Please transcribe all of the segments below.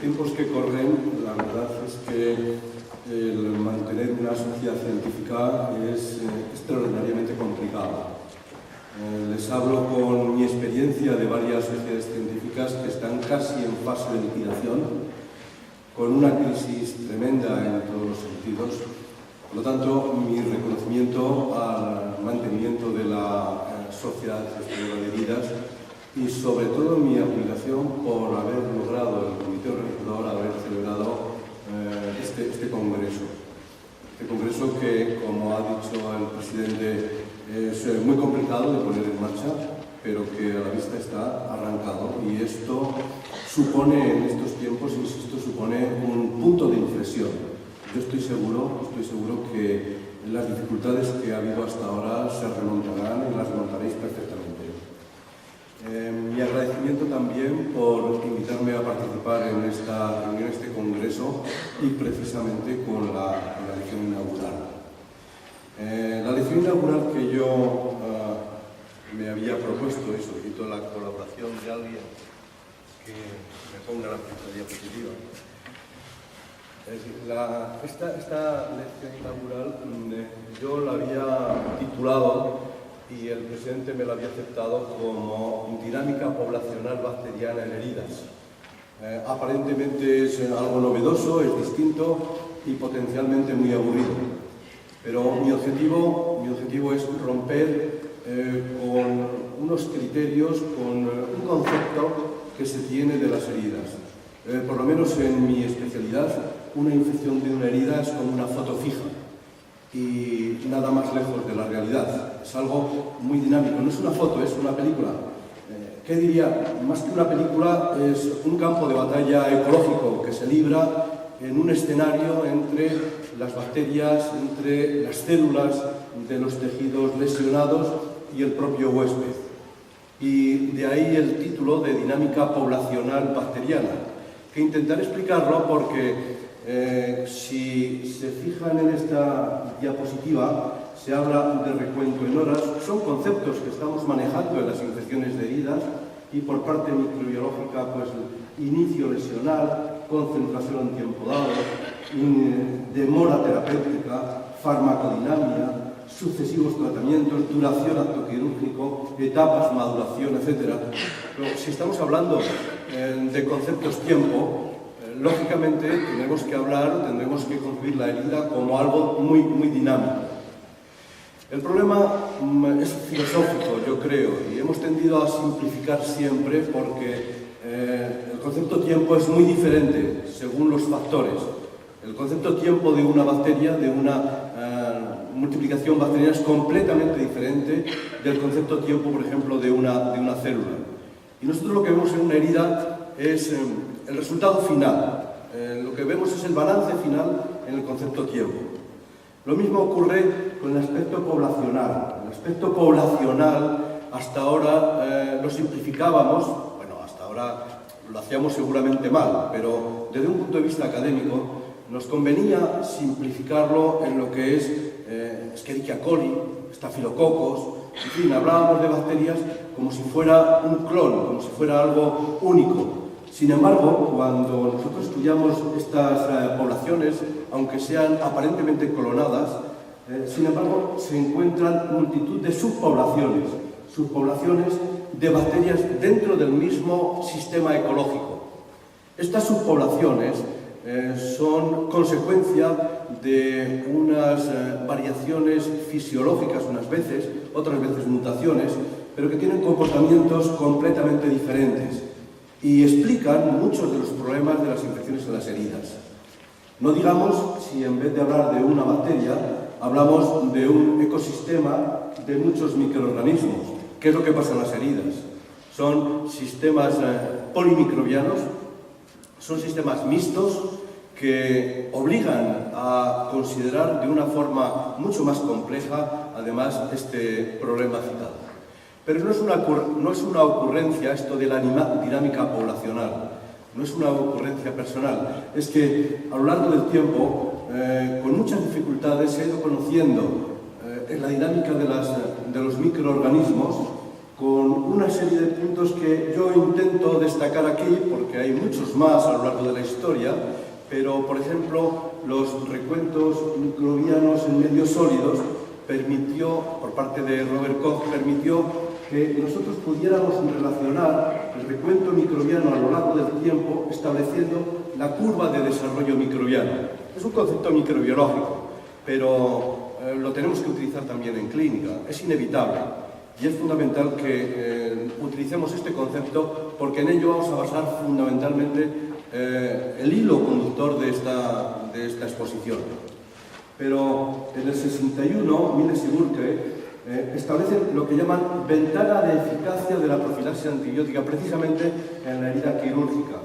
tiempos que corren, la verdad es que el mantener una sociedad científica es extraordinariamente complicado. Les hablo con mi experiencia de varias sociedades científicas que están casi en fase de liquidación, con una crisis tremenda en todos los sentidos. Por lo tanto, mi reconocimiento al mantenimiento de la Sociedad Española de Heridas y sobre todo mi admiración por haber logrado, el comité organizador, haber celebrado este congreso. Este congreso que, como ha dicho el presidente, es muy complicado de poner en marcha, pero que a la vista está arrancado. Y esto supone, en estos tiempos, insisto, supone un punto de inflexión. Yo estoy seguro que las dificultades que ha habido hasta ahora se remontarán y las remontaréis perfectamente. Mi agradecimiento también por invitarme a participar en esta reunión, en este congreso, y precisamente con la lección inaugural. La lección inaugural que yo me había propuesto, y solicito la colaboración de alguien que me ponga la primera diapositiva. Es decir, esta lección inaugural yo la había titulado, y el presidente me la había aceptado, como Dinámica poblacional bacteriana en heridas. Aparentemente es algo novedoso, es distinto y potencialmente muy aburrido. Pero mi objetivo es romper con unos criterios, con un concepto que se tiene de las heridas. Por lo menos en mi especialidad, una infección de una herida es como una foto fija y nada más lejos de la realidad. Es algo muy dinámico, no es una foto, es una película. ¿Qué diría? Más que una película, es un campo de batalla ecológico que se libra en un escenario entre las bacterias, entre las células de los tejidos lesionados y el propio huésped. Y de ahí el título de Dinámica poblacional bacteriana, que intentaré explicarlo porque si se fijan en esta diapositiva, se habla de recuento en horas. Son conceptos que estamos manejando en las infecciones de heridas y por parte microbiológica, pues inicio lesional, concentración en tiempo dado, demora terapéutica, farmacodinamia, sucesivos tratamientos, duración acto quirúrgico, etapas, maduración, etc. Pero si estamos hablando de conceptos tiempo, lógicamente tendremos que concebir la herida como algo muy dinámico. El problema es filosófico, yo creo, y hemos tendido a simplificar siempre porque el concepto tiempo es muy diferente según los factores. El concepto tiempo de una bacteria, de una multiplicación bacteriana, es completamente diferente del concepto tiempo, por ejemplo, de una célula. Y nosotros lo que vemos en una herida es el resultado final. Lo que vemos es el balance final en el concepto tiempo. Lo mismo ocurre con el aspecto poblacional. El aspecto poblacional, hasta ahora lo simplificábamos, bueno, hasta ahora lo hacíamos seguramente mal, pero desde un punto de vista académico nos convenía simplificarlo en lo que es Escherichia coli, estafilococos, en fin, hablábamos de bacterias como si fuera un clon, como si fuera algo único. Sin embargo, cuando nosotros estudiamos estas poblaciones, aunque sean aparentemente clonadas, sin embargo, se encuentran multitud de subpoblaciones de bacterias dentro del mismo sistema ecológico. Estas subpoblaciones son consecuencia de unas variaciones fisiológicas unas veces, otras veces mutaciones, pero que tienen comportamientos completamente diferentes y explican muchos de los problemas de las infecciones en las heridas. No digamos si en vez de hablar de una bacteria, hablamos de un ecosistema de muchos microorganismos. ¿Qué es lo que pasa en las heridas? Son sistemas polimicrobianos, son sistemas mixtos que obligan a considerar de una forma mucho más compleja, además, este problema citado. Pero no es una ocurrencia esto de la dinámica poblacional, no es una ocurrencia personal. Es que a lo largo del tiempo, con muchas dificultades, se ha ido conociendo en la dinámica de los microorganismos con una serie de puntos que yo intento destacar aquí, porque hay muchos más a lo largo de la historia, pero, por ejemplo, los recuentos microbianos en medios sólidos permitió, por parte de Robert Koch, permitió que nosotros pudiéramos relacionar el recuento microbiano a lo largo del tiempo estableciendo la curva de desarrollo microbiano. Es un concepto microbiológico, pero lo tenemos que utilizar también en clínica, es inevitable. Y es fundamental que utilicemos este concepto porque en ello vamos a basar fundamentalmente el hilo conductor de esta exposición. Pero en el 61, Miles y Burke establecen lo que llaman ventana de eficacia de la profilaxis antibiótica, precisamente en la herida quirúrgica.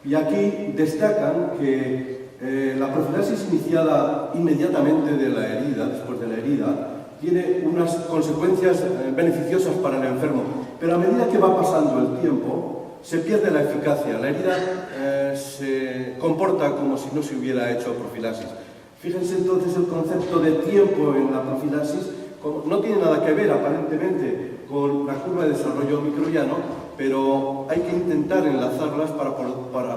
Y aquí destacan que la profilaxis iniciada inmediatamente de la herida, después de la herida, tiene unas consecuencias beneficiosas para el enfermo, pero a medida que va pasando el tiempo se pierde la eficacia, la herida se comporta como si no se hubiera hecho profilaxis. Fíjense entonces el concepto de tiempo en la profilaxis no tiene nada que ver aparentemente con la curva de desarrollo microbiano, pero hay que intentar enlazarlas para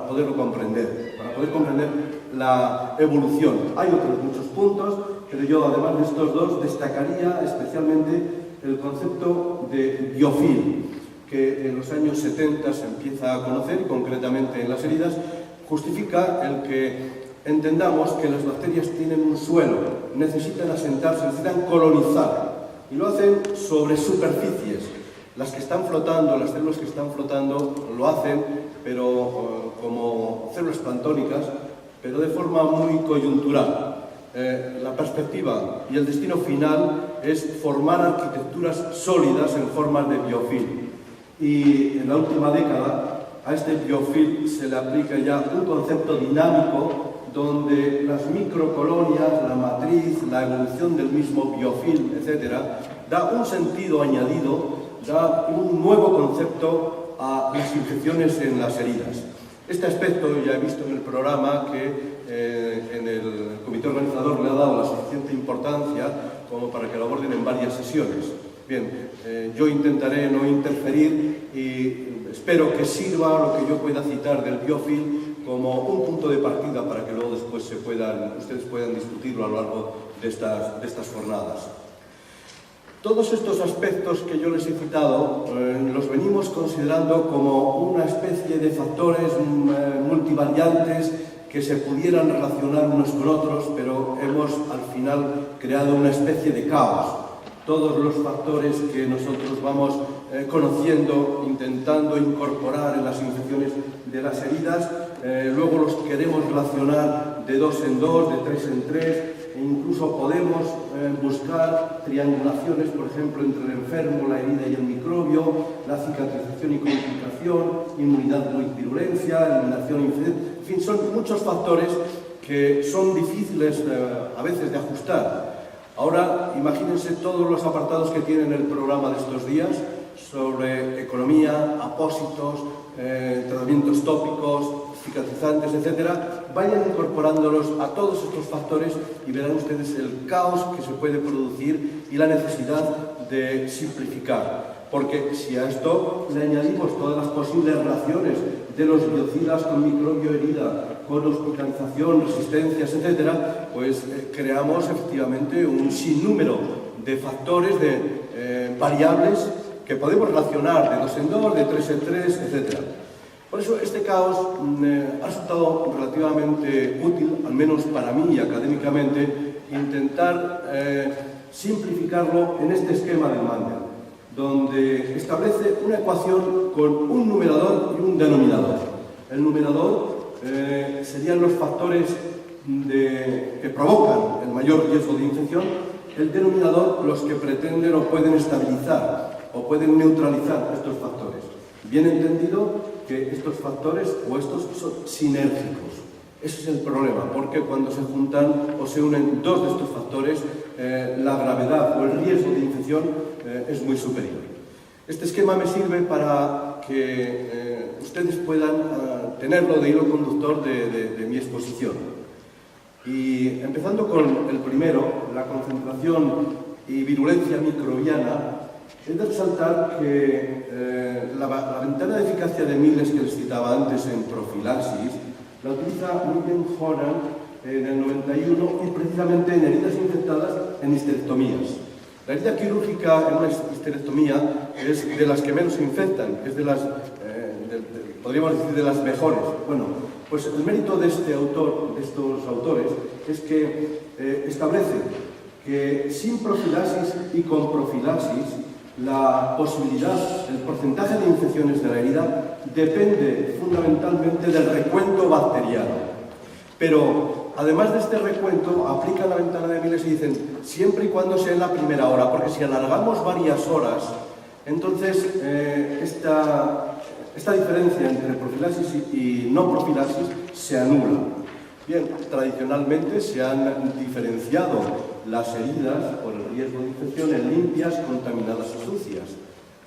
poderlo comprender, para poder comprender la evolución. Hay otros muchos puntos, pero yo, además de estos dos, destacaría especialmente el concepto de biofilm, que en los años 70 se empieza a conocer, y concretamente en las heridas, justifica el que entendamos que las bacterias tienen un suelo, necesitan asentarse, necesitan colonizar, y lo hacen sobre superficies. Las que están flotando, las células que están flotando, lo hacen, pero como células planctónicas, pero de forma muy coyuntural. La perspectiva y el destino final es formar arquitecturas sólidas en formas de biofilm. Y en la última década a este biofilm se le aplica ya un concepto dinámico donde las microcolonias, la matriz, la evolución del mismo biofilm, etc., da un sentido añadido, da un nuevo concepto a las infecciones en las heridas. Este aspecto ya he visto en el programa que en el comité organizador le ha dado la suficiente importancia como para que lo aborden en varias sesiones. Bien, yo intentaré no interferir y espero que sirva lo que yo pueda citar del biofilm como un punto de partida para que luego después ustedes puedan discutirlo a lo largo de estas jornadas. Todos estos aspectos que yo les he citado los venimos considerando como una especie de factores multivariantes que se pudieran relacionar unos con otros, pero hemos al final creado una especie de caos. Todos los factores que nosotros vamos conociendo, intentando incorporar en las infecciones de las heridas, luego los queremos relacionar de 2 en 2, de 3 en 3, e incluso podemos buscar triangulaciones, por ejemplo, entre el enfermo, la herida y el microbio, la cicatrización y complicación, inmunidad y virulencia, eliminación y infección. En fin, son muchos factores que son difíciles a veces de ajustar. Ahora, imagínense todos los apartados que tienen el programa de estos días sobre economía, apósitos, tratamientos tópicos, cicatrizantes, etcétera. Vayan incorporándolos a todos estos factores y verán ustedes el caos que se puede producir y la necesidad de simplificar. Porque si a esto le añadimos todas las posibles relaciones de los biocidas con microbio herida, con hospitalización, resistencias, etcétera, pues creamos efectivamente un sinnúmero de factores, de variables que podemos relacionar de 2 en 2, de 3 en 3, etcétera. Por eso este caos ha resultado relativamente útil, al menos para mí académicamente, intentar simplificarlo en este esquema de Mendel, donde establece una ecuación con un numerador y un denominador. El numerador serían los factores que provocan el mayor riesgo de infección, el denominador los que pretenden o pueden estabilizar o pueden neutralizar estos factores. Bien entendido que estos factores o estos son sinérgicos. Ese es el problema, porque cuando se juntan o se unen dos de estos factores, la gravedad o el riesgo de infección es muy superior. Este esquema me sirve para que ustedes puedan tenerlo de hilo conductor de mi exposición. Y empezando con el primero, la concentración y virulencia microbiana, Es de resaltar que la ventana de eficacia de Miles que les citaba antes en profilaxis la utiliza muy bien Horan en el 91 y precisamente en heridas infectadas en histerectomías. La herida quirúrgica en una histerectomía es de las que menos se infectan, es de las, podríamos decir, de las mejores. Bueno, pues el mérito de este autor, de estos autores, es que establece que sin profilaxis y con profilaxis la posibilidad, el porcentaje de infecciones de la herida depende fundamentalmente del recuento bacteriano. Pero además de este recuento, aplican la ventana de Miles y dicen siempre y cuando sea en la primera hora, porque si alargamos varias horas, entonces esta diferencia entre profilaxis y no profilaxis se anula. Bien, tradicionalmente se han diferenciado las heridas por el riesgo de infección en limpias, contaminadas o sucias.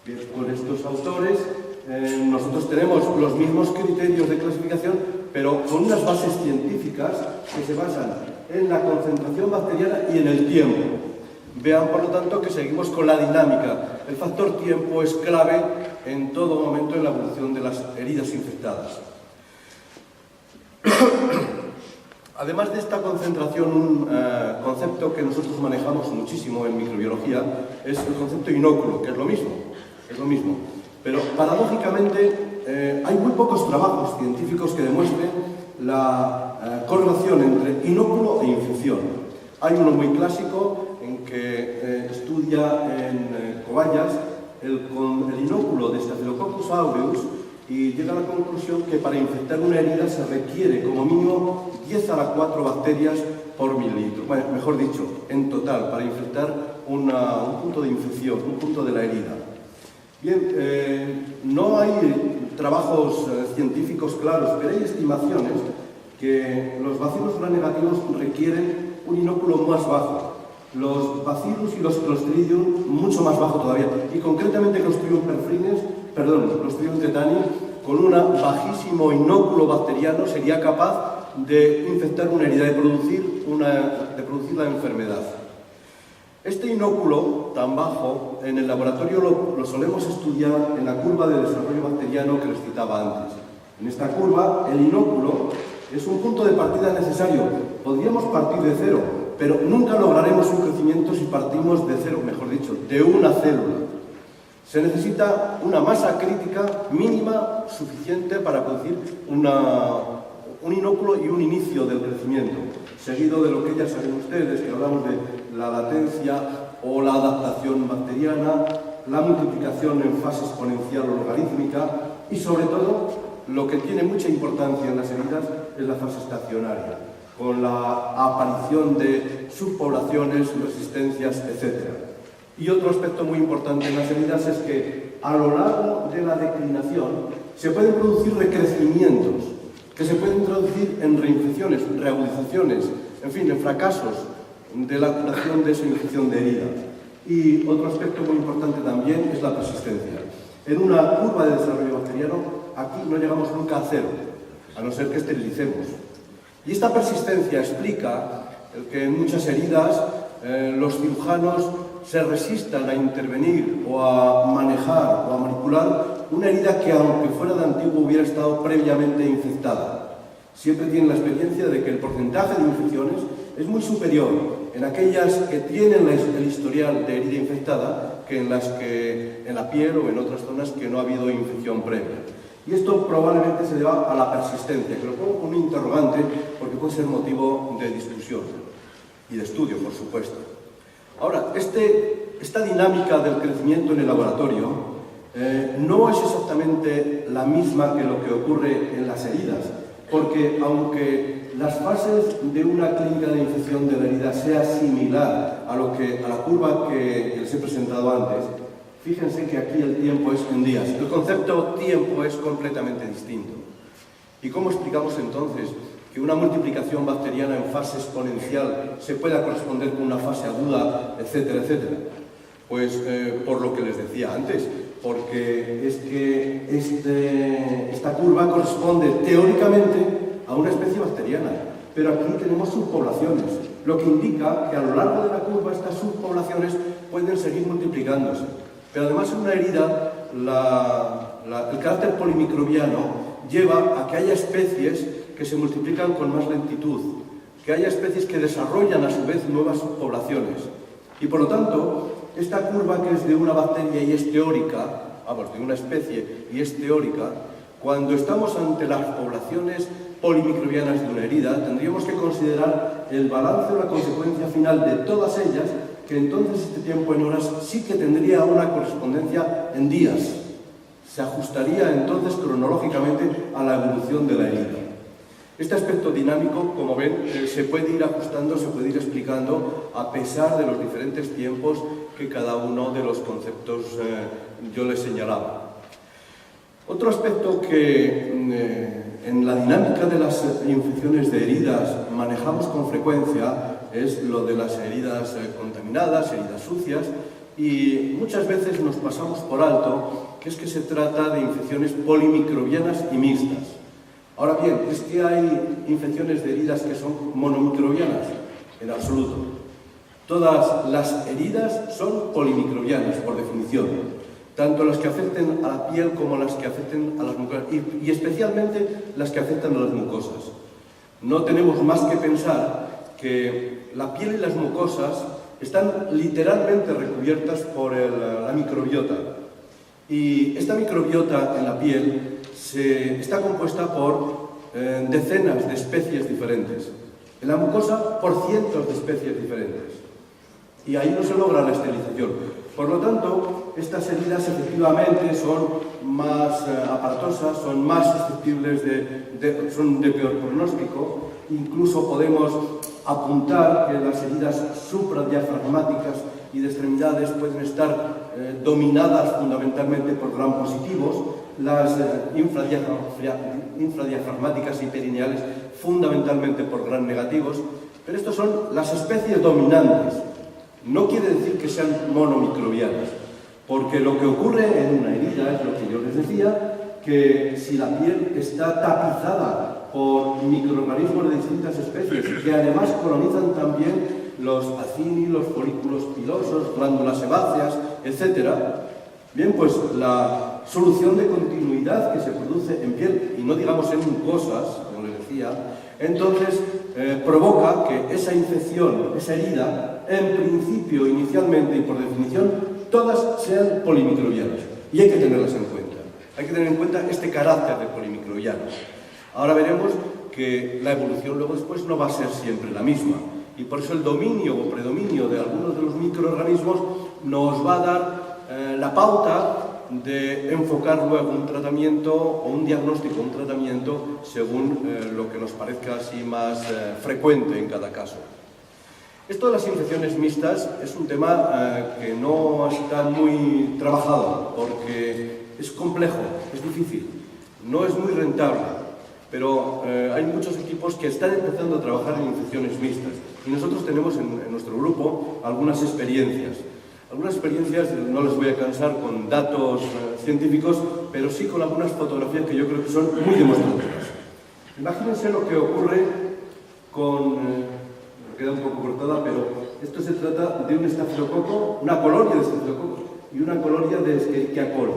Bien, con estos autores nosotros tenemos los mismos criterios de clasificación, pero con unas bases científicas que se basan en la concentración bacteriana y en el tiempo. Vean, por lo tanto, que seguimos con la dinámica. El factor tiempo es clave en todo momento en la evolución de las heridas infectadas. Además de esta concentración, un concepto que nosotros manejamos muchísimo en microbiología es el concepto inóculo, que es lo mismo. Pero paradójicamente hay muy pocos trabajos científicos que demuestren la correlación entre inóculo e infección. Hay uno muy clásico en que estudia en cobayas el inóculo de Staphylococcus aureus y llega a la conclusión que para infectar una herida se requiere como mínimo 10 a la 4 bacterias por mililitro. Bueno, mejor dicho, en total, para infectar un punto de infección, un punto de la herida. Bien, no hay trabajos científicos claros, pero hay estimaciones que los bacilos gram-negativos requieren un inóculo más bajo. Los bacillus y los Clostridium mucho más bajo todavía. Y concretamente Clostridium tetani, con un bajísimo inóculo bacteriano sería capaz de infectar una herida, de producir la enfermedad. Este inóculo tan bajo, en el laboratorio lo solemos estudiar en la curva de desarrollo bacteriano que les citaba antes. En esta curva, el inóculo es un punto de partida necesario. Podríamos partir de cero, pero nunca lograremos un crecimiento si partimos de cero, mejor dicho, de una célula. Se necesita una masa crítica mínima suficiente para producir un inóculo y un inicio del crecimiento, seguido de lo que ya saben ustedes, que hablamos de la latencia o la adaptación bacteriana, la multiplicación en fase exponencial o logarítmica y, sobre todo, lo que tiene mucha importancia en las heridas es la fase estacionaria, con la aparición de subpoblaciones, resistencias, etc. Y otro aspecto muy importante en las heridas es que a lo largo de la declinación se pueden producir recrecimientos que se pueden traducir en reinfecciones, reagudizaciones, en fin, en fracasos de la curación de esa infección de herida. Y otro aspecto muy importante también es la persistencia. En una curva de desarrollo bacteriano, aquí no llegamos nunca a cero, a no ser que esterilicemos. Y esta persistencia explica el que en muchas heridas los cirujanos se resistan a intervenir o a manejar o a manipular una herida que, aunque fuera de antiguo, hubiera estado previamente infectada. Siempre tienen la experiencia de que el porcentaje de infecciones es muy superior en aquellas que tienen el historial de herida infectada que en las que en la piel o en otras zonas que no ha habido infección previa. Y esto probablemente se deba a la persistencia, que lo pongo con un interrogante porque puede ser motivo de discusión y de estudio, por supuesto. Ahora, esta dinámica del crecimiento en el laboratorio no es exactamente la misma que lo que ocurre en las heridas, porque aunque las fases de una clínica de infección de la herida sea similar a la curva que les he presentado antes, fíjense que aquí el tiempo es en días. El concepto tiempo es completamente distinto. ¿Y cómo explicamos entonces que una multiplicación bacteriana en fase exponencial se pueda corresponder con una fase aguda, etcétera, etcétera? Pues por lo que les decía antes, porque es que esta curva corresponde teóricamente a una especie bacteriana, pero aquí tenemos subpoblaciones, lo que indica que a lo largo de la curva estas subpoblaciones pueden seguir multiplicándose. Pero además en una herida, el carácter polimicrobiano lleva a que haya especies que se multiplican con más lentitud, que haya especies que desarrollan a su vez nuevas poblaciones. Y por lo tanto, esta curva que es de una bacteria y es teórica, de una especie y es teórica, cuando estamos ante las poblaciones polimicrobianas de una herida, tendríamos que considerar el balance o la consecuencia final de todas ellas, que entonces este tiempo en horas sí que tendría una correspondencia en días. Se ajustaría entonces cronológicamente a la evolución de la herida. Este aspecto dinámico, como ven, se puede ir ajustando, se puede ir explicando a pesar de los diferentes tiempos que cada uno de los conceptos yo les señalaba. Otro aspecto que en la dinámica de las infecciones de heridas manejamos con frecuencia es lo de las heridas contaminadas, heridas sucias, y muchas veces nos pasamos por alto que es que se trata de infecciones polimicrobianas y mixtas. Ahora bien, ¿es que hay infecciones de heridas que son monomicrobianas? En absoluto. Todas las heridas son polimicrobianas, por definición. Tanto las que afecten a la piel como las que afecten a las mucosas, y especialmente las que afectan a las mucosas. No tenemos más que pensar que la piel y las mucosas están literalmente recubiertas por la microbiota. Y esta microbiota en la piel está compuesta por decenas de especies diferentes. En la mucosa, por cientos de especies diferentes. Y ahí no se logra la esterilización. Por lo tanto, estas heridas efectivamente son más aparatosas, son más susceptibles son de peor pronóstico. Incluso podemos apuntar que las heridas supradiafragmáticas y de extremidades pueden estar dominadas fundamentalmente por gram positivos, las infradiafragmáticas y perineales fundamentalmente por gram negativos, pero estas son las especies dominantes. No quiere decir que sean monomicrobianas, porque lo que ocurre en una herida es lo que yo les decía, que si la piel está tapizada por microorganismos de distintas especies, que además colonizan también los acini, los folículos pilosos, glándulas sebáceas, etc., bien, pues la solución de continuidad que se produce en piel, y no digamos en mucosas, como les decía, entonces provoca que esa infección, esa herida, en principio, inicialmente y por definición, todas sean polimicrobianas. Y hay que tenerlas en cuenta. Hay que tener en cuenta este carácter de polimicrobianos. Ahora veremos que la evolución luego después no va a ser siempre la misma. Y por eso el dominio o predominio de algunos de los microorganismos nos va a dar la pauta de enfocar luego un tratamiento o un diagnóstico, un tratamiento según lo que nos parezca así más frecuente en cada caso. Esto de las infecciones mixtas es un tema que no está muy trabajado porque es complejo, es difícil, no es muy rentable, pero hay muchos equipos que están empezando a trabajar en infecciones mixtas y nosotros tenemos en nuestro grupo algunas experiencias. Algunas experiencias, no les voy a cansar con datos científicos, pero sí con algunas fotografías que yo creo que son muy demostrativas. Imagínense lo que ocurre con... me queda un poco cortada, pero esto se trata de un estafilococo, una colonia de estafilococos y una colonia de Escherichia coli.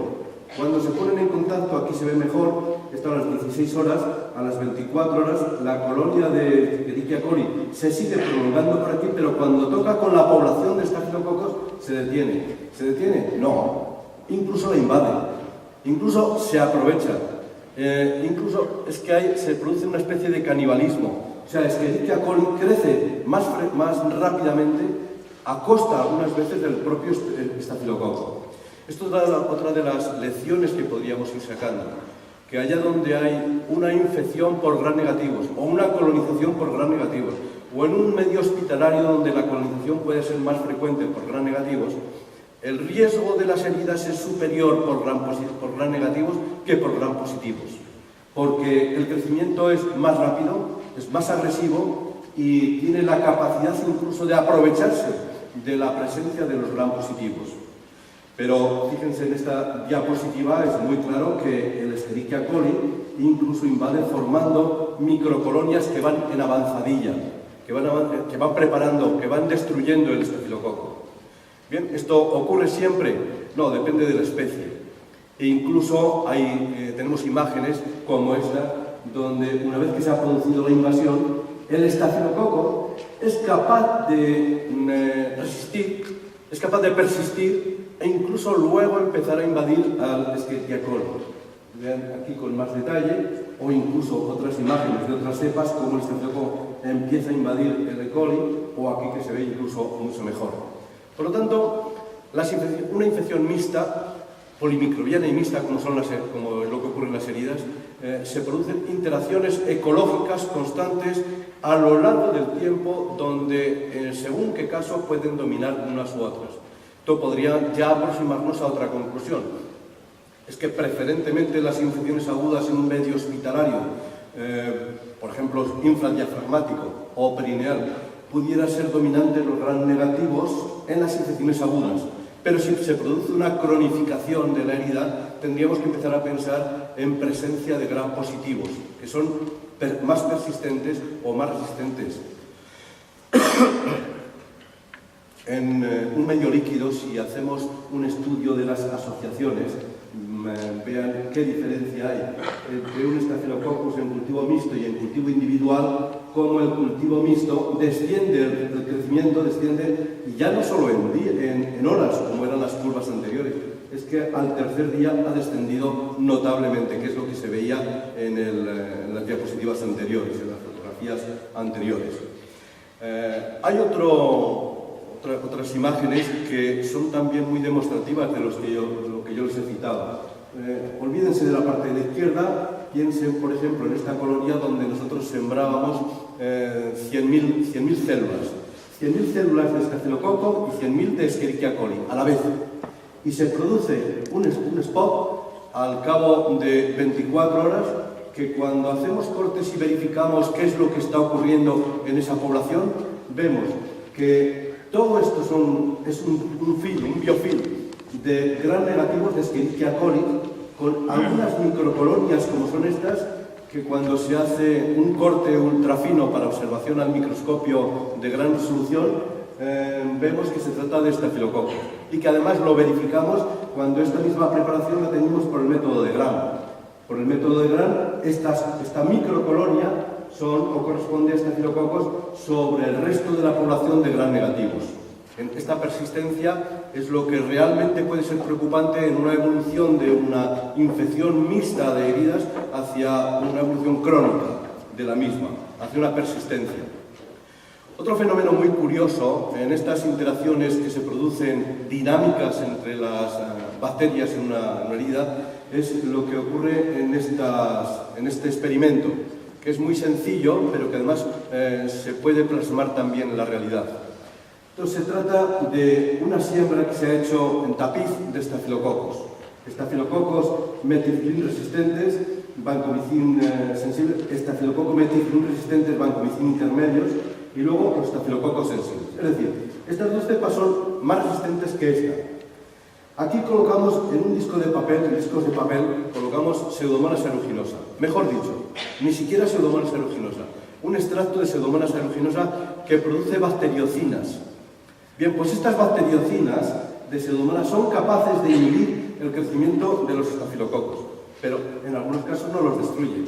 Cuando se ponen en contacto, aquí se ve mejor, esto a las 16 horas, a las 24 horas, la colonia de Escherichia coli se sigue prolongando por aquí, pero cuando toca con la población de estafilococos, se detiene. ¿Se detiene? No. Incluso la invade. Incluso se aprovecha. Incluso es que se produce una especie de canibalismo. O sea, Escherichia coli crece más rápidamente a costa algunas veces del propio estafilococo. Esto es otra de las lecciones que podríamos ir sacando. Que allá donde hay una infección por gram negativos o una colonización por gram negativos o en un medio hospitalario donde la colonización puede ser más frecuente por gram negativos, el riesgo de las heridas es superior por gram negativos que por gram positivos. Porque el crecimiento es más rápido, es más agresivo y tiene la capacidad incluso de aprovecharse de la presencia de los gram positivos. Pero fíjense en esta diapositiva, es muy claro que el Escherichia coli incluso invade formando microcolonias que van en avanzadilla, que van preparando, que van destruyendo el estafilococo. Bien, ¿esto ocurre siempre? No, depende de la especie. E incluso tenemos imágenes como esta, donde una vez que se ha producido la invasión, el estafilococo es capaz de resistir, es capaz de persistir e incluso luego empezar a invadir al Escherichia coli. Vean aquí con más detalle, o incluso otras imágenes de otras cepas, como el estafilococo empieza a invadir el E. coli, o aquí que se ve incluso mucho mejor. Por lo tanto, una infección mixta, polimicrobiana y mixta, como lo que ocurre en las heridas, se producen interacciones ecológicas constantes a lo largo del tiempo, donde según qué caso pueden dominar unas u otras. Esto podría ya aproximarnos a otra conclusión. Es que preferentemente las infecciones agudas en un medio hospitalario, por ejemplo infradiafragmático o perineal, pudiera ser dominante los gram negativos en las infecciones agudas. Pero si se produce una cronificación de la herida, tendríamos que empezar a pensar en presencia de gram positivos, que son más persistentes o más resistentes. En un medio líquido, si hacemos un estudio de las asociaciones, vean qué diferencia hay entre un Staphylococcus en cultivo mixto y en cultivo individual, como el cultivo mixto desciende, el crecimiento desciende, y ya no solo en horas, como eran las curvas anteriores, es que al tercer día ha descendido notablemente, que es lo que se veía en las diapositivas anteriores, en las fotografías anteriores. Hay otras imágenes que son también muy demostrativas de lo que yo les he citado. Olvídense de la parte de la izquierda, piensen, por ejemplo, en esta colonia donde nosotros sembrábamos 100.000 células. 100.000 células de estafilococo y 100.000 de Escherichia coli a la vez. Y se produce un spot al cabo de 24 horas que cuando hacemos cortes y verificamos qué es lo que está ocurriendo en esa población, vemos que todo esto es un biofilm de gram negativos de Escherichia coli con algunas microcolonias como son estas, que cuando se hace un corte ultrafino para observación al microscopio de gran resolución, vemos que se trata de estafilococo y que además lo verificamos cuando esta misma preparación la tenemos por el método de Gram. Por el método de Gram, esta microcolonia corresponde a estafilococos sobre el resto de la población de Gram negativos. Esta persistencia es lo que realmente puede ser preocupante en una evolución de una infección mixta de heridas hacia una evolución crónica de la misma, hacia una persistencia. Otro fenómeno muy curioso en estas interacciones que se producen dinámicas entre las bacterias en una herida es lo que ocurre en este experimento, que es muy sencillo, pero que además se puede plasmar también en la realidad. Entonces, se trata de una siembra que se ha hecho en tapiz de estafilococos. Estafilococos meticilin resistentes, vancomicin sensibles, estafilococo meticilin resistentes, vancomicin intermedios, y luego los estafilococos sensibles. Es decir, estas dos cepas son más resistentes que esta. Aquí colocamos en un discos de papel, colocamos Pseudomonas aeruginosa. Mejor dicho, ni siquiera Pseudomonas aeruginosa. Un extracto de Pseudomonas aeruginosa que produce bacteriocinas. Bien, pues estas bacteriocinas de Pseudomonas son capaces de inhibir el crecimiento de los estafilococos, pero en algunos casos no los destruye.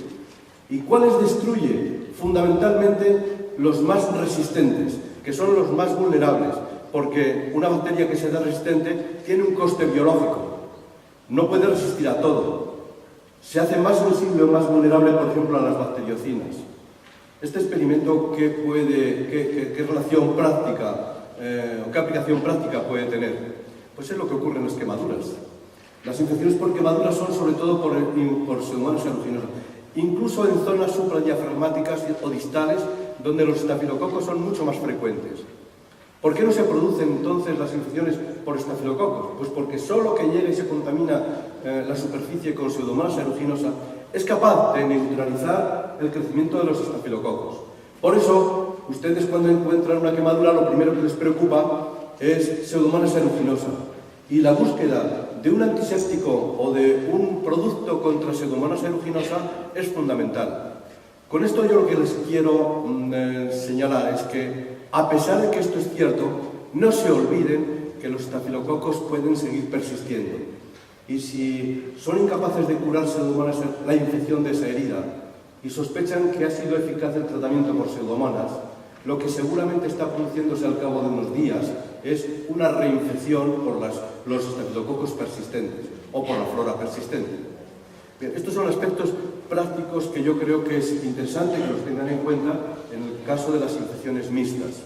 ¿Y cuáles destruye? Fundamentalmente los más resistentes, que son los más vulnerables, porque una bacteria que sea resistente tiene un coste biológico, no puede resistir a todo. Se hace más sensible o más vulnerable, por ejemplo, a las bacteriocinas. Este experimento, ¿qué relación práctica o qué aplicación práctica puede tener? Pues es lo que ocurre en las quemaduras. Las infecciones por quemaduras son sobre todo por Pseudomonas aeruginosa, incluso en zonas supradiafragmáticas o distales, donde los estafilococos son mucho más frecuentes. ¿Por qué no se producen entonces las infecciones por estafilococos? Pues porque solo que llega y se contamina la superficie con Pseudomonas aeruginosa es capaz de neutralizar el crecimiento de los estafilococos. Por eso, ustedes cuando encuentran una quemadura, lo primero que les preocupa es Pseudomonas aeruginosa. Y la búsqueda de un antiséptico o de un producto contra Pseudomonas aeruginosa es fundamental. Con esto yo lo que les quiero señalar es que, a pesar de que esto es cierto, no se olviden que los estafilococos pueden seguir persistiendo. Y si son incapaces de curar Pseudomonas la infección de esa herida y sospechan que ha sido eficaz el tratamiento por Pseudomonas, lo que seguramente está produciéndose al cabo de unos días es una reinfección por los estafilococos persistentes o por la flora persistente. Bien, estos son aspectos prácticos que yo creo que es interesante que los tengan en cuenta en el caso de las infecciones mixtas.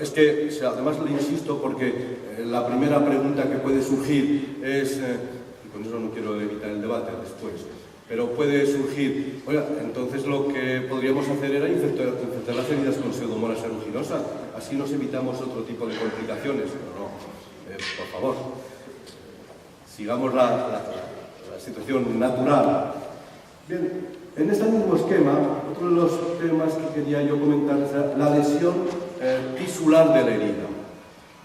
Es que, además le insisto, porque la primera pregunta que puede surgir es, y con eso no quiero evitar el debate después, pero puede surgir, oiga, entonces lo que podríamos hacer era infectar las heridas con Pseudomonas aeruginosa, así nos evitamos otro tipo de complicaciones. No, por favor, sigamos la situación natural. Bien, en este mismo esquema, otro de los temas que quería yo comentar es la lesión tisular de la herida.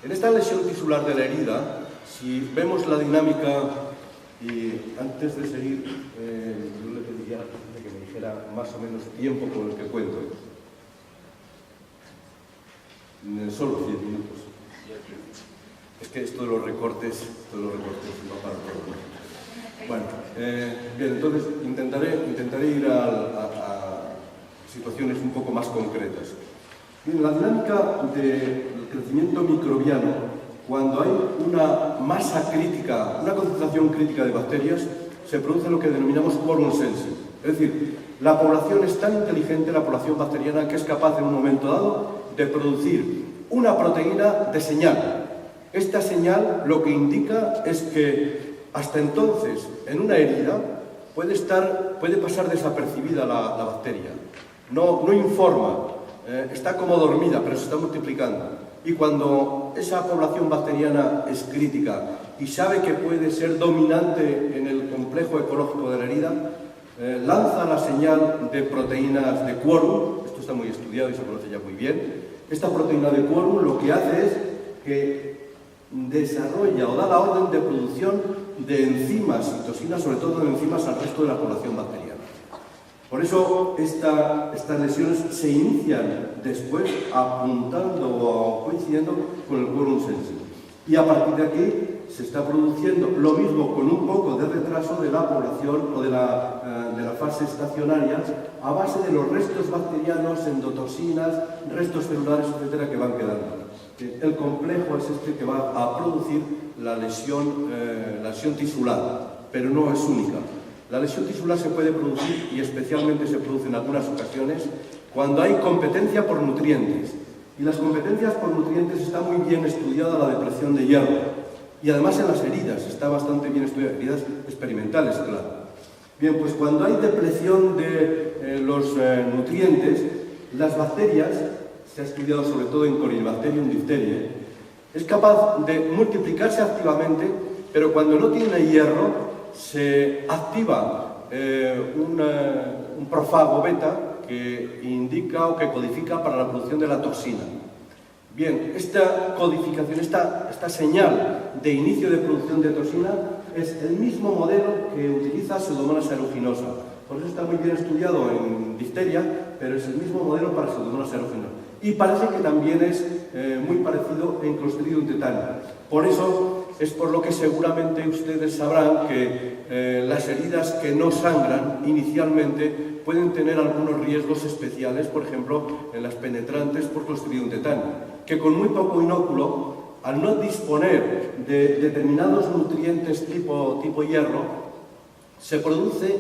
En esta lesión tisular de la herida, si vemos la dinámica, y antes de seguir, yo le pediría que me dijera más o menos tiempo con el que cuento. Solo 10 minutos. Es que esto de los recortes va para todo. Bueno, bien, entonces intentaré ir a situaciones un poco más concretas. Bien, la dinámica del crecimiento microbiano, cuando hay una masa crítica, una concentración crítica de bacterias, se produce lo que denominamos quorum sensing. Es decir, la población es tan inteligente, la población bacteriana, que es capaz en un momento dado de producir una proteína de señal. Esta señal lo que indica es que hasta entonces, en una herida, puede pasar desapercibida la bacteria. No informa, está como dormida, pero se está multiplicando. Y cuando esa población bacteriana es crítica y sabe que puede ser dominante en el complejo ecológico de la herida, lanza la señal de proteínas de quorum. Esto está muy estudiado y se conoce ya muy bien. Esta proteína de quorum lo que hace es que desarrolla o da la orden de producción de enzimas y toxinas, sobre todo de enzimas al resto de la población bacteriana. Por eso estas lesiones se inician después apuntando o coincidiendo con el quorum sensing. Y a partir de aquí se está produciendo lo mismo con un poco de retraso de la población o de la fase estacionaria a base de los restos bacterianos, endotoxinas, restos celulares, etcétera, que van quedando. El complejo es este que va a producir la lesión tisular, pero no es única. La lesión tisular se puede producir, y especialmente se produce en algunas ocasiones, cuando hay competencia por nutrientes. Y las competencias por nutrientes está muy bien estudiada la depresión de hierro. Y además en las heridas, está bastante bien estudiada, heridas experimentales, claro. Bien, pues cuando hay depresión de los nutrientes, las bacterias, se ha estudiado sobre todo en Corynebacterium diphtheriae, es capaz de multiplicarse activamente, pero cuando no tiene hierro, se activa un profago beta que indica o que codifica para la producción de la toxina. Bien, esta codificación, esta señal de inicio de producción de toxina es el mismo modelo que utiliza Pseudomonas aeruginosa. Por eso está muy bien estudiado en difteria, pero es el mismo modelo para Pseudomonas aeruginosa. Y parece que también es muy parecido en Clostridium tetani. Por eso es por lo que seguramente ustedes sabrán que las heridas que no sangran inicialmente pueden tener algunos riesgos especiales, por ejemplo, en las penetrantes por Clostridium tetani, que con muy poco inóculo, al no disponer de determinados nutrientes tipo hierro, se produce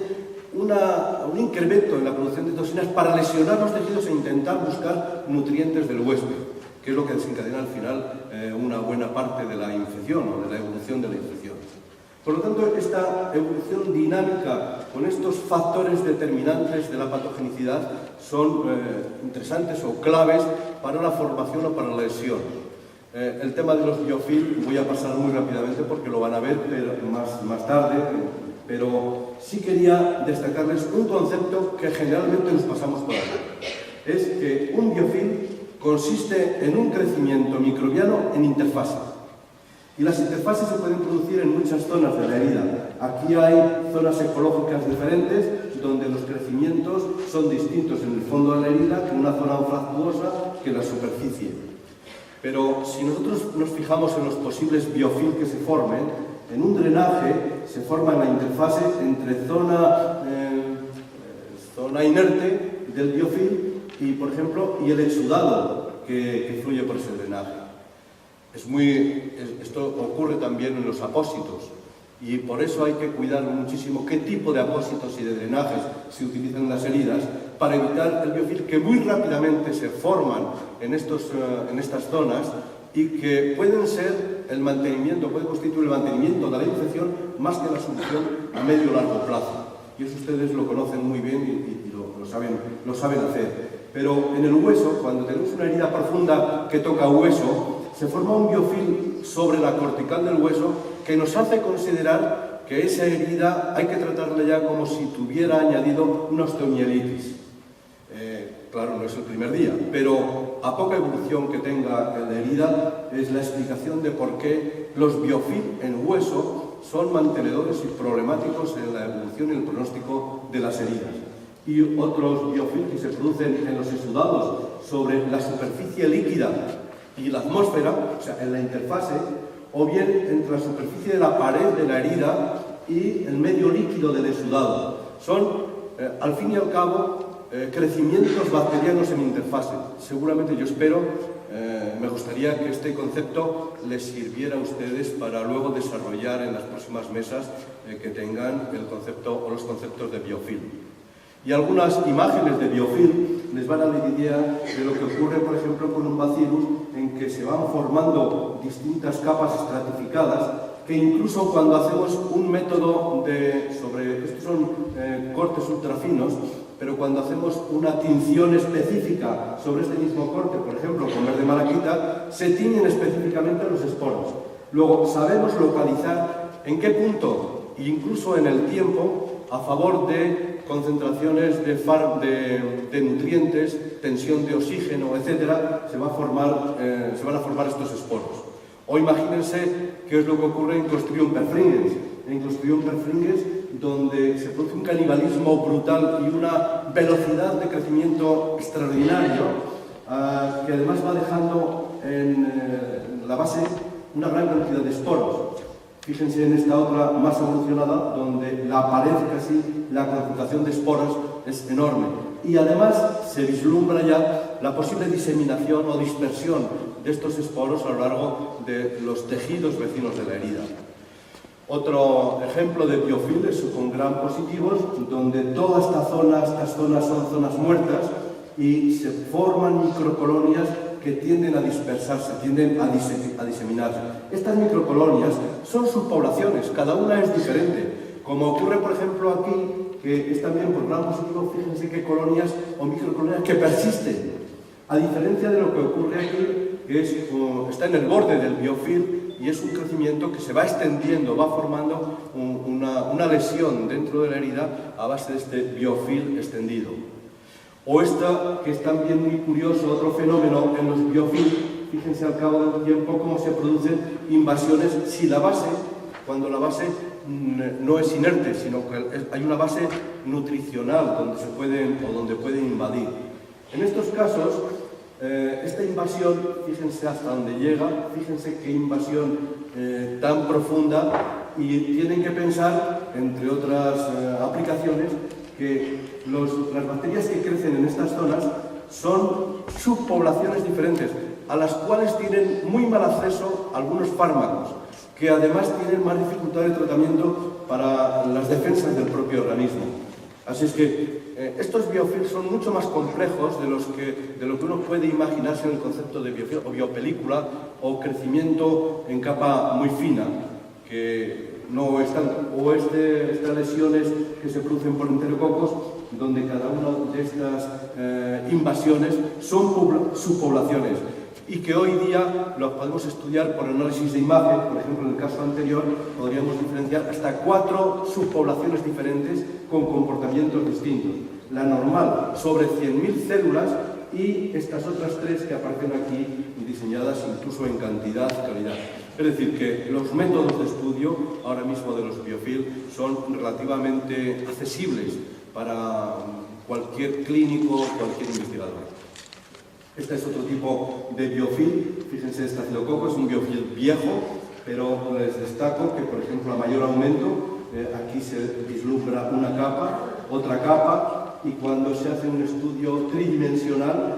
un incremento en la producción de toxinas para lesionar los tejidos e intentar buscar nutrientes del huésped, que es lo que desencadena al final una buena parte de la infección o de la evolución de la infección. Por lo tanto, esta evolución dinámica con estos factores determinantes de la patogenicidad son interesantes o claves para la formación o para la lesión. El tema de los biofilms voy a pasar muy rápidamente porque lo van a ver más tarde, pero sí quería destacarles un concepto que generalmente nos pasamos por alto. Es que un biofilm consiste en un crecimiento microbiano en interfase. Y las interfases se pueden producir en muchas zonas de la herida. Aquí hay zonas ecológicas diferentes donde los crecimientos son distintos en el fondo de la herida que en una zona anfractuosa que en la superficie. Pero si nosotros nos fijamos en los posibles biofilms que se formen, en un drenaje se forma la interfase entre zona inerte del biofilm y, por ejemplo, y el exudado que fluye por ese drenaje. Esto ocurre también en los apósitos y por eso hay que cuidar muchísimo qué tipo de apósitos y de drenajes se utilizan en las heridas para evitar el biofilm que muy rápidamente se forman en estas zonas y que pueden ser puede constituir el mantenimiento de la infección más que la solución a medio o largo plazo. Y eso ustedes lo conocen muy bien y lo saben hacer. Pero en el hueso, cuando tenemos una herida profunda que toca hueso, se forma un biofilm sobre la cortical del hueso que nos hace considerar que esa herida hay que tratarla ya como si tuviera añadido una osteomielitis. Claro, no es el primer día, pero a poca evolución que tenga la herida es la explicación de por qué los biofilms en hueso son mantenedores y problemáticos en la evolución y el pronóstico de las heridas. Y otros biofilms que se producen en los exudados sobre la superficie líquida y la atmósfera, o sea, en la interfase, o bien entre la superficie de la pared de la herida y el medio líquido del exudado. Son, al fin y al cabo, crecimientos bacterianos en interfase. Seguramente, yo espero, me gustaría que este concepto les sirviera a ustedes para luego desarrollar en las próximas mesas que tengan el concepto o los conceptos de biofilm. Y algunas imágenes de biofilm les van a dar idea de lo que ocurre, por ejemplo, con un bacillus en que se van formando distintas capas estratificadas que incluso cuando hacemos un método estos son cortes ultrafinos, pero cuando hacemos una tinción específica sobre este mismo corte, por ejemplo, con verde malaquita, se tiñen específicamente los esporos. Luego, sabemos localizar en qué punto, incluso en el tiempo, a favor de concentraciones de nutrientes, tensión de oxígeno, etc., se van a formar estos esporos. O imagínense qué es lo que ocurre en Clostridium perfringens. En Clostridium perfringens, donde se produce un canibalismo brutal y una velocidad de crecimiento extraordinario, que además va dejando en la base una gran cantidad de esporos. Fíjense en esta otra más evolucionada, donde la pared casi, la concentración de esporos es enorme. Y además se vislumbra ya la posible diseminación o dispersión de estos esporos a lo largo de los tejidos vecinos de la herida. Otro ejemplo de biofilm es con gram positivos, donde toda estas zonas son zonas muertas y se forman microcolonias que tienden a dispersarse, tienden a diseminarse. Estas microcolonias son subpoblaciones, cada una es diferente. Como ocurre, por ejemplo, aquí, que es también por gram positivo, fíjense qué colonias o microcolonias que persisten. A diferencia de lo que ocurre aquí, que está en el borde del biofilm y es un crecimiento que se va extendiendo, va formando una lesión dentro de la herida a base de este biofilm extendido. O esta, que es también muy curioso, otro fenómeno en los biofilms, fíjense al cabo del tiempo cómo se producen invasiones cuando la base no es inerte, sino que hay una base nutricional donde pueden invadir. En estos casos, esta invasión, fíjense hasta dónde llega, fíjense qué invasión tan profunda, y tienen que pensar, entre otras aplicaciones, que las bacterias que crecen en estas zonas son subpoblaciones diferentes, a las cuales tienen muy mal acceso algunos fármacos, que además tienen más dificultad de tratamiento para las defensas del propio organismo. Así es que estos biofilms son mucho más complejos de lo que uno puede imaginarse en el concepto de biofilm o biopelícula o crecimiento en capa muy fina, que no están, o estas lesiones que se producen por enterococos, donde cada una de estas invasiones son subpoblaciones y que hoy día lo podemos estudiar por análisis de imagen. Por ejemplo, en el caso anterior podríamos diferenciar hasta 4 subpoblaciones diferentes con comportamientos distintos. La normal, sobre 100.000 células, y estas otras 3 que aparecen aquí, diseñadas incluso en cantidad, calidad. Es decir, que los métodos de estudio ahora mismo de los biofilms son relativamente accesibles para cualquier clínico, cualquier investigador. Este es otro tipo de biofilm. Fíjense, este estafilococo es un biofilm viejo, pero les destaco que, por ejemplo, a mayor aumento, aquí se vislumbra una capa, otra capa, y cuando se hace un estudio tridimensional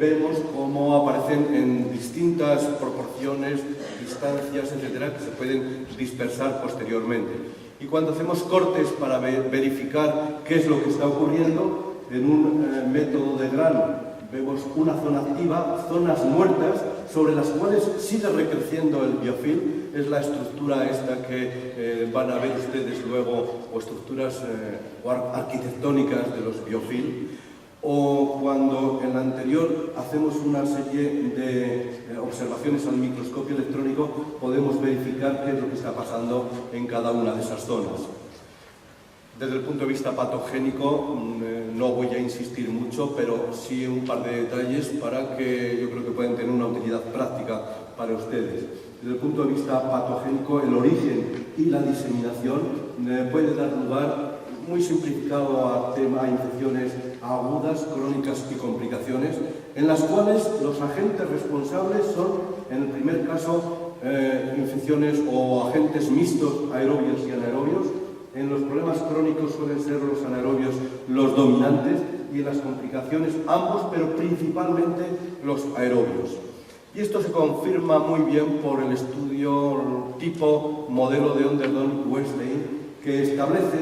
vemos cómo aparecen en distintas proporciones, distancias, etcétera, que se pueden dispersar posteriormente. Y cuando hacemos cortes para verificar qué es lo que está ocurriendo, en un método de grano vemos una zona activa, zonas muertas, sobre las cuales sigue recreciendo el biofilm. Es la estructura esta que van a ver ustedes luego, o estructuras arquitectónicas de los biofilm. O cuando en la anterior hacemos una serie de observaciones al microscopio electrónico, podemos verificar qué es lo que está pasando en cada una de esas zonas. Desde el punto de vista patogénico, no voy a insistir mucho, pero sí un par de detalles para que yo creo que pueden tener una utilidad práctica para ustedes. Desde el punto de vista patogénico, el origen y la diseminación puede dar lugar, muy simplificado, a infecciones agudas, crónicas y complicaciones, en las cuales los agentes responsables son, en el primer caso, infecciones o agentes mixtos, aerobios y anaerobios. En los problemas crónicos suelen ser los anaerobios los dominantes y en las complicaciones ambos, pero principalmente los aerobios. Y esto se confirma muy bien por el estudio tipo modelo de Onderdon-Wesley, que establece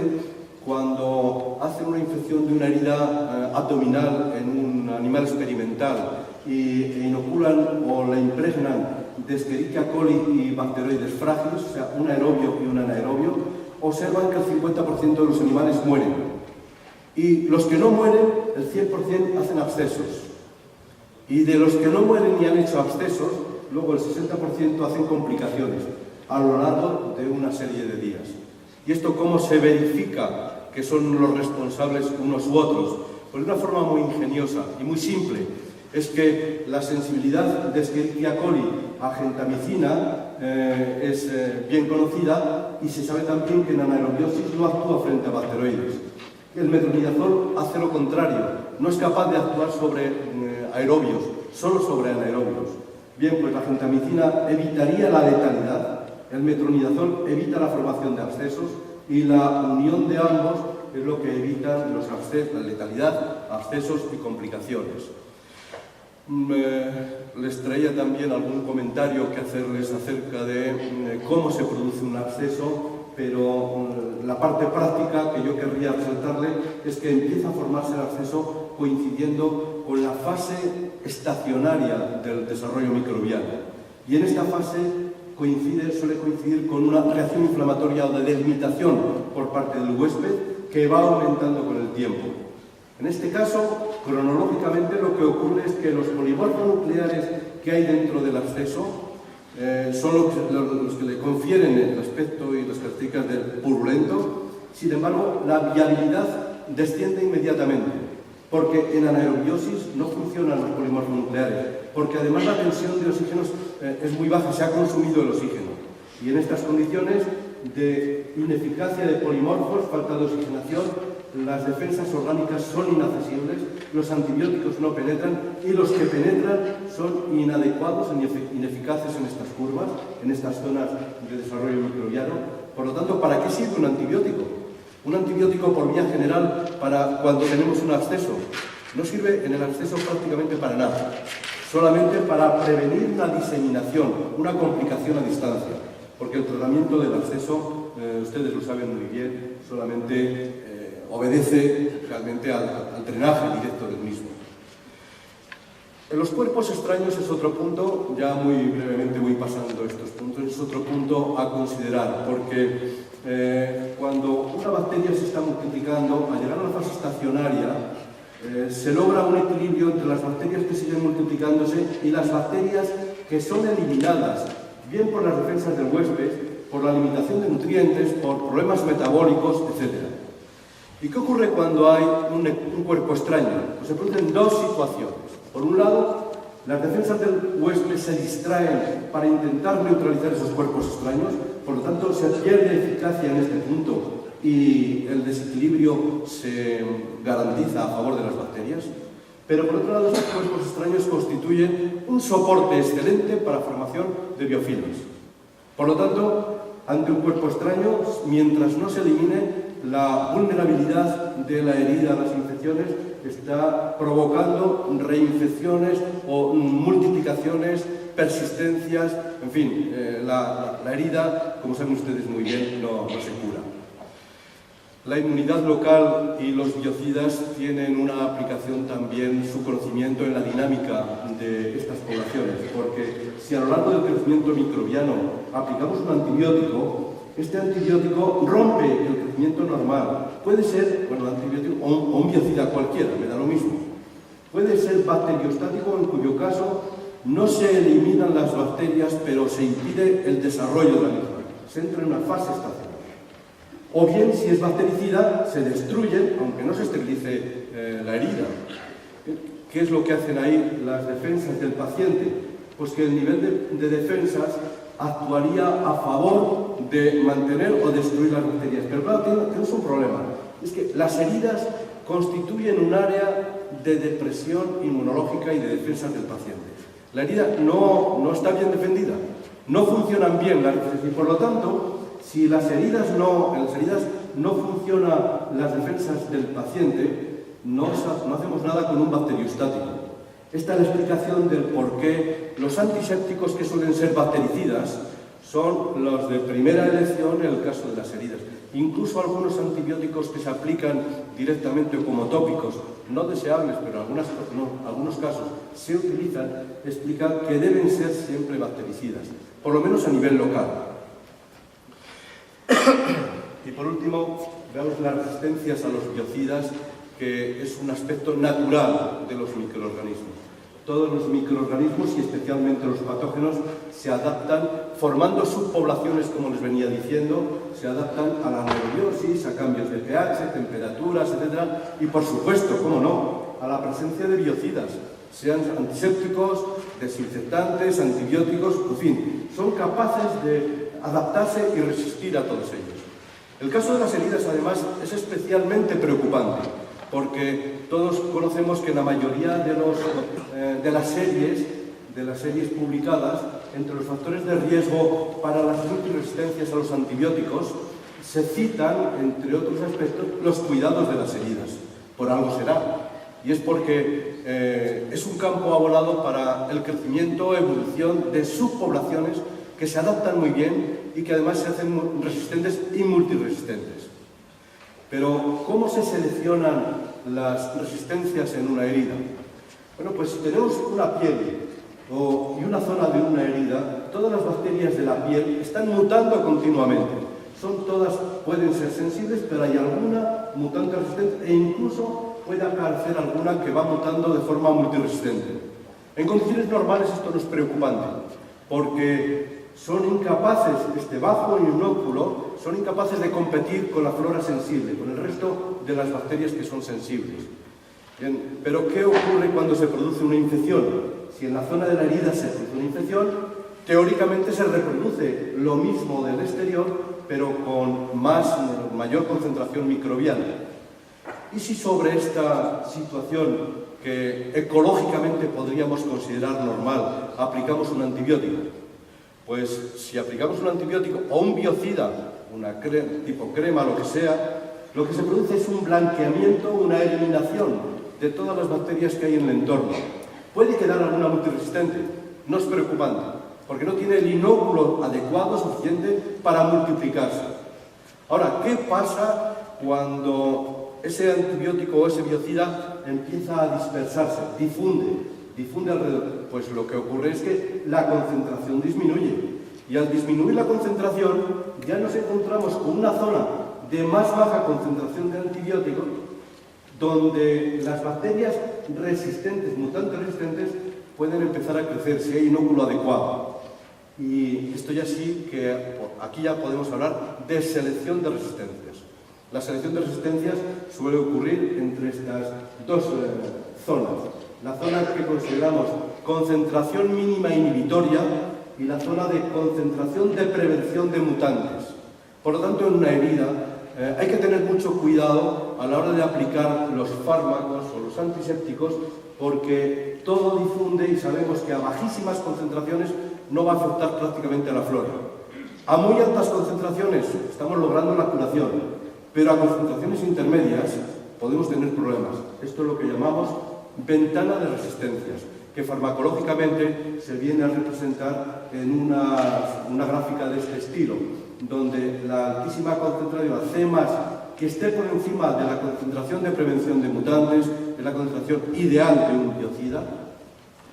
cuando hacen una infección de una herida abdominal en un animal experimental e inoculan o la impregnan de Escherichia coli y bacteroides frágiles, o sea, un aerobio y un anaerobio, observan que el 50% de los animales mueren. Y los que no mueren, el 100% hacen abscesos. Y de los que no mueren y han hecho abscesos, luego el 60% hacen complicaciones a lo largo de una serie de días. ¿Y esto cómo se verifica que son los responsables unos u otros? Pues de una forma muy ingeniosa y muy simple. Es que la sensibilidad de Escherichia coli a gentamicina es bien conocida, y se sabe también que en anaerobiosis no actúa frente a bacteroides. El metronidazol hace lo contrario, no es capaz de actuar sobre aerobios, solo sobre anaerobios. Bien, pues la gentamicina evitaría la letalidad, el metronidazol evita la formación de abscesos, y la unión de ambos es lo que evita los abscesos, la letalidad, abscesos y complicaciones. Les traía también algún comentario que hacerles acerca de cómo se produce un absceso, pero la parte práctica que yo querría resaltarle es que empieza a formarse el absceso coincidiendo con la fase estacionaria del desarrollo microbiano. Y en esta fase suele coincidir con una reacción inflamatoria o de delimitación por parte del huésped que va aumentando con el tiempo. En este caso, cronológicamente, lo que ocurre es que los polimorfos nucleares que hay dentro del absceso son los que le confieren el aspecto y las características del purulento. Sin embargo, la viabilidad desciende inmediatamente, porque en anaerobiosis no funcionan los polimorfos nucleares, porque además la tensión de oxígenos es muy baja, se ha consumido el oxígeno. Y en estas condiciones de ineficacia de polimorfos, falta de oxigenación, las defensas orgánicas son inaccesibles, los antibióticos no penetran, y los que penetran son inadecuados, ineficaces en estas curvas, en estas zonas de desarrollo microbiano. Por lo tanto, ¿para qué sirve un antibiótico? Un antibiótico por vía general para cuando tenemos un absceso no sirve en el absceso prácticamente para nada, solamente para prevenir una diseminación, una complicación a distancia, porque el tratamiento del absceso, ustedes lo saben muy bien, solamente obedece realmente al drenaje directo del mismo. En los cuerpos extraños es otro punto, ya muy brevemente voy pasando estos puntos, es otro punto a considerar, porque cuando una bacteria se está multiplicando, al llegar a la fase estacionaria, se logra un equilibrio entre las bacterias que siguen multiplicándose y las bacterias que son eliminadas, bien por las defensas del huésped, por la limitación de nutrientes, por problemas metabólicos, etc. ¿Y qué ocurre cuando hay un cuerpo extraño? Pues se producen dos situaciones. Por un lado, las defensas del huésped se distraen para intentar neutralizar esos cuerpos extraños, por lo tanto se pierde eficacia en este punto y el desequilibrio se garantiza a favor de las bacterias. Pero por otro lado, estos cuerpos extraños constituyen un soporte excelente para la formación de biofilms. Por lo tanto, ante un cuerpo extraño, mientras no se elimine, la vulnerabilidad de la herida a las infecciones está provocando reinfecciones o multiplicaciones, persistencias, en fin, la herida, como saben ustedes muy bien, no se cura. La inmunidad local y los biocidas tienen una aplicación también, su conocimiento en la dinámica de estas poblaciones, porque si a lo largo del crecimiento microbiano aplicamos un antibiótico, este antibiótico rompe el crecimiento normal. Puede ser, bueno, antibiótico o un biocida cualquiera, me da lo mismo. Puede ser bacteriostático, en cuyo caso no se eliminan las bacterias, pero se impide el desarrollo de la misma. Se entra en una fase estacional. O bien, si es bactericida, se destruyen, aunque no se esterilice la herida. ¿Qué es lo que hacen ahí las defensas del paciente? Pues que el nivel de defensas actuaría a favor de mantener o destruir las bacterias. Pero claro, tenemos un problema. Es que las heridas constituyen un área de depresión inmunológica y de defensa del paciente. La herida no está bien defendida, no funcionan bien las defensas y por lo tanto, si en las heridas no funcionan las defensas del paciente, no hacemos nada con un bacteriostático. Esta es la explicación del por qué los antisépticos que suelen ser bactericidas son los de primera elección en el caso de las heridas. Incluso algunos antibióticos que se aplican directamente o como tópicos, no deseables, pero en algunos casos se utilizan, explican que deben ser siempre bactericidas, por lo menos a nivel local. Y por último, veamos las resistencias a los biocidas, que es un aspecto natural de los microorganismos. Todos los microorganismos, y especialmente los patógenos, se adaptan formando subpoblaciones, como les venía diciendo, se adaptan a la neurobiosis, a cambios de pH, temperaturas, etc. Y por supuesto, cómo no, a la presencia de biocidas, sean antisépticos, desinfectantes, antibióticos, en fin, son capaces de adaptarse y resistir a todos ellos. El caso de las heridas, además, es especialmente preocupante, porque todos conocemos que en la mayoría de las series publicadas, entre los factores de riesgo para las multiresistencias a los antibióticos, se citan, entre otros aspectos, los cuidados de las heridas. Por algo será. Y es porque es un campo abonado para el crecimiento, evolución de subpoblaciones que se adaptan muy bien y que además se hacen resistentes y multiresistentes. Pero, ¿cómo se seleccionan las resistencias en una herida? Bueno, pues si tenemos una piel y una zona de una herida, todas las bacterias de la piel están mutando continuamente. Pueden ser sensibles, pero hay alguna mutante resistente e incluso puede aparecer alguna que va mutando de forma multiresistente. En condiciones normales esto no es preocupante, porque son incapaces, bajo inóculo, son incapaces de competir con la flora sensible, con el resto de las bacterias que son sensibles. Bien, pero ¿qué ocurre cuando se produce una infección? Si en la zona de la herida se produce una infección, teóricamente se reproduce lo mismo del exterior, pero con mayor concentración microbiana. ¿Y si sobre esta situación que ecológicamente podríamos considerar normal aplicamos un antibiótico? Pues si aplicamos un antibiótico o un biocida, tipo crema, lo que sea, lo que se produce es un blanqueamiento, una eliminación de todas las bacterias que hay en el entorno. Puede quedar alguna multiresistente, no es preocupante, porque no tiene el inóculo adecuado, suficiente para multiplicarse. Ahora, ¿qué pasa cuando ese antibiótico o ese biocida empieza a dispersarse, difunde alrededor? Pues lo que ocurre es que la concentración disminuye. Y al disminuir la concentración, ya nos encontramos con una zona de más baja concentración de antibióticos, donde las bacterias resistentes, mutantes resistentes, pueden empezar a crecer si hay inóculo adecuado. Y esto ya sí que aquí ya podemos hablar de selección de resistencias. La selección de resistencias suele ocurrir entre estas dos zonas. La zona que consideramos concentración mínima inhibitoria y la zona de concentración de prevención de mutantes. Por lo tanto, en una herida hay que tener mucho cuidado a la hora de aplicar los fármacos o los antisépticos porque todo difunde y sabemos que a bajísimas concentraciones no va a afectar prácticamente a la flora. A muy altas concentraciones estamos logrando la curación, pero a concentraciones intermedias podemos tener problemas. Esto es lo que llamamos ventana de resistencias, que farmacológicamente se viene a representar en una gráfica de este estilo, donde la altísima concentración C+, que esté por encima de la concentración de prevención de mutantes, es la concentración ideal de un biocida.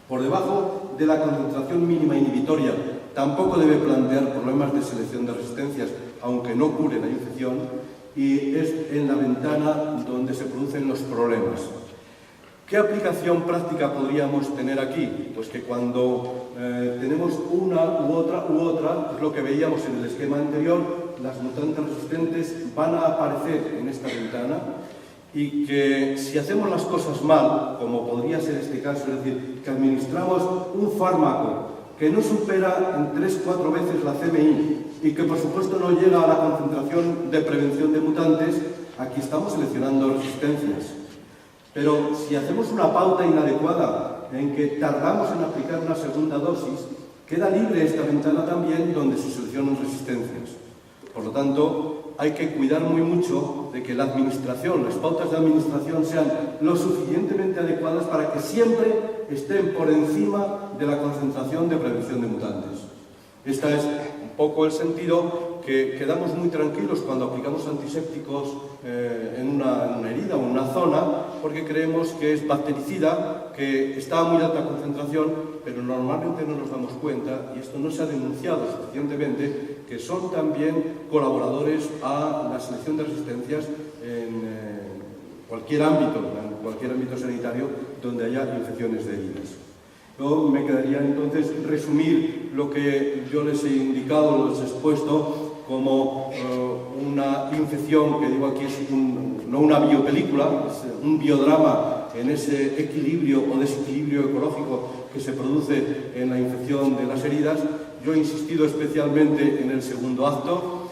Por debajo de la concentración mínima inhibitoria tampoco debe plantear problemas de selección de resistencias, aunque no cure la infección, y es en la ventana donde se producen los problemas. ¿Qué aplicación práctica podríamos tener aquí? Pues que cuando tenemos una u otra, es lo que veíamos en el esquema anterior, las mutantes resistentes van a aparecer en esta ventana, y que si hacemos las cosas mal, como podría ser este caso, es decir, que administramos un fármaco que no supera en 3-4 veces la CMI y que por supuesto no llega a la concentración de prevención de mutantes, aquí estamos seleccionando resistencias. Pero si hacemos una pauta inadecuada en que tardamos en aplicar una segunda dosis, queda libre esta ventana también donde se seleccionan resistencias. Por lo tanto, hay que cuidar muy mucho de que la administración, las pautas de administración sean lo suficientemente adecuadas para que siempre estén por encima de la concentración de prevención de mutantes. Este es un poco el sentido que quedamos muy tranquilos cuando aplicamos antisépticos en una herida o en una zona, porque creemos que es bactericida, que está a muy alta concentración, pero normalmente no nos damos cuenta, y esto no se ha denunciado suficientemente, que son también colaboradores a la selección de resistencias en cualquier ámbito sanitario donde haya infecciones de heridas. Yo me quedaría entonces resumir lo que yo les he indicado, les he expuesto como una infección, que digo aquí es no una biopelícula, es un biodrama en ese equilibrio o desequilibrio ecológico que se produce en la infección de las heridas. Yo he insistido especialmente en el segundo acto.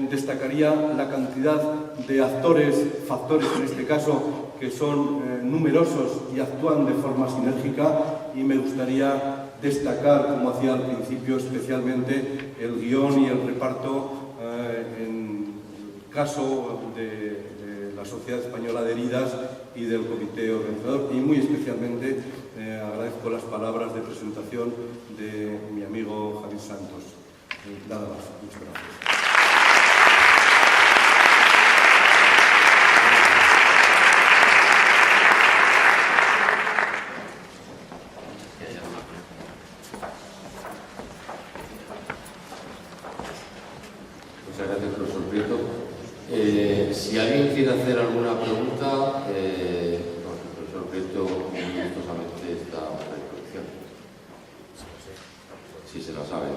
Destacaría la cantidad de factores en este caso, que son numerosos y actúan de forma sinérgica, y me gustaría destacar, como hacía al principio, especialmente el guión y el reparto en el caso de la Sociedad Española de Heridas y del comité organizador, y muy especialmente agradezco las palabras de presentación de mi amigo Javier Santos. Nada más, muchas gracias. Si alguien quiere hacer alguna pregunta, el profesor Prieto gustosamente está a disposición. Si se la sabe.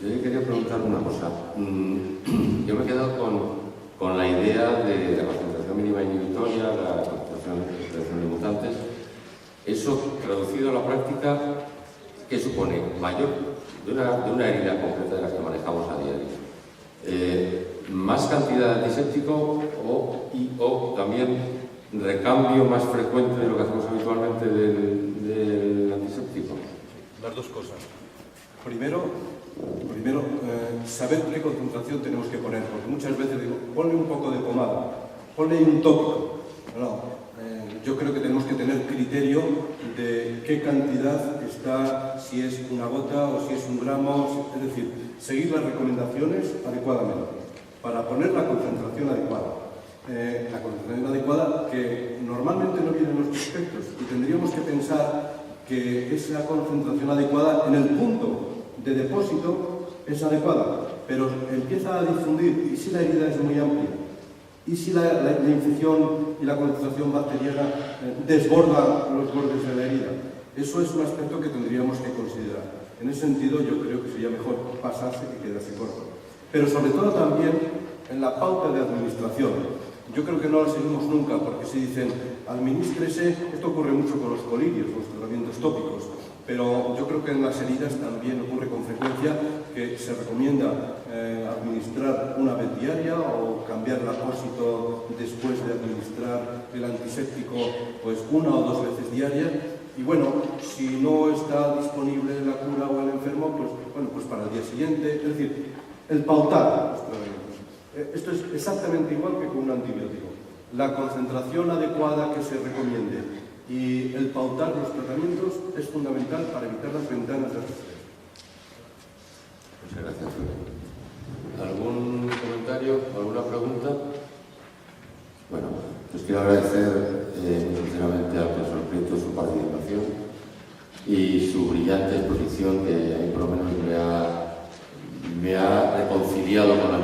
Yo le quería preguntar una cosa. Yo me he quedado con la idea de la concentración mínima inhibitoria, la concentración de mutantes. Eso, traducido a la práctica, ¿qué supone? Mayor de una herida concreta de las que manejamos a diario. Más cantidad de antiséptico o también recambio más frecuente de lo que hacemos habitualmente del antiséptico. Las dos cosas. Primero, saber qué concentración tenemos que poner, porque muchas veces digo, ponle un poco de pomada, ponle un tópico. Yo creo que tenemos que tener criterio de qué cantidad está, si es una gota o si es un gramo, es decir, seguir las recomendaciones adecuadamente para poner la concentración adecuada. La concentración adecuada que normalmente no viene en los prospectos, y tendríamos que pensar que esa concentración adecuada en el punto de depósito es adecuada, pero empieza a difundir, y si la herida es muy amplia, y si la infección y la concentración bacteriana desborda los bordes de la herida. Eso es un aspecto que tendríamos que considerar. En ese sentido, yo creo que sería mejor pasarse que quedarse corto. Pero sobre todo también en la pauta de administración. Yo creo que no la seguimos nunca, porque se dicen, administrese, esto ocurre mucho con los colirios, los tratamientos tópicos, pero yo creo que en las heridas también ocurre con frecuencia que que se recomienda administrar una vez diaria o cambiar el apósito después de administrar el antiséptico pues 1 o 2 veces diarias. Y bueno, si no está disponible la cura o el enfermo, pues para el día siguiente. Es decir, el pautar los tratamientos. Esto es exactamente igual que con un antibiótico. La concentración adecuada que se recomiende y el pautar los tratamientos es fundamental para evitar las ventanas de estrés. Muchas gracias. ¿Algún comentario, alguna pregunta? Bueno, pues quiero agradecer sinceramente al profesor Prieto su participación y su brillante exposición, que a mí por lo menos me ha reconciliado con la